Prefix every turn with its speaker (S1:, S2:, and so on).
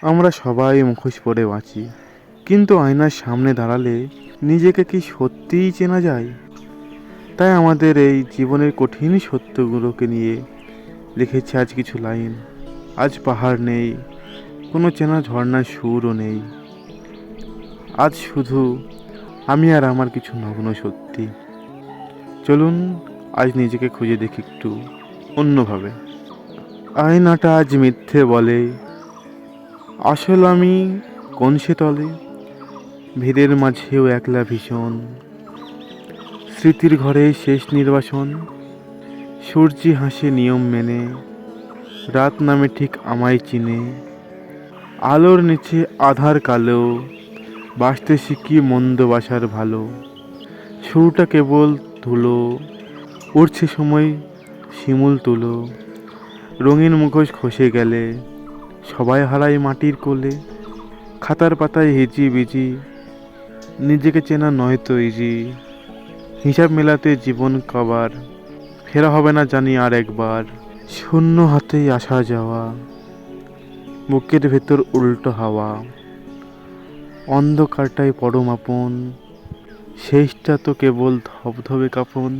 S1: আমরা সবাই মুখোশ পরে বাঁচি, কিন্তু আয়নার সামনে দাঁড়ালে নিজেকে কি সত্যিই চেনা যায়? তাই আমাদের এই জীবনের কঠিন সত্যগুলোকে নিয়ে লিখেছি আজ কিছু লাইন। আজ পাহাড় নেই, কোনো চেনা ঝর্ণার সুরও নেই। আজ শুধু আমি আর আমার কিছু নগ্ন সত্যি। চলুন আজ নিজেকে খুঁজে দেখি একটু অন্যভাবে। আয়নাটা আজ মিথ্যে বলে, আসল আমি কোন সে তলে। ভিড়ের মাঝেও একলা ভীষণ, স্মৃতির ঘরে শেষ নির্বাসন। সূর্যি হাসে নিয়ম মেনে, রাত নামে ঠিক আমায় চিনে। আলোর নিচে আধার কালো, বাসতে শিখি মন্দ বাসার ভালো। সুরটা কেবল ধুলো, উড়ছে সময় শিমুল তুলো। রঙিন মুখোশ খসে গেলে সবাই হারায় মাটির কোলে। খাতার পাতায় হিজি বিজি, নিজেকে চেনা নয় তো ইজি। হিসাব মেলাতে জীবন কাবার, ফেরা হবে না জানি আর একবার। শূন্য হাতেই আসা যাওয়া, বুকের ভেতর উল্টো হাওয়া। অন্ধকারটাই পরম আপন, শেষটা তো কেবল ধবধবে কাঁপন।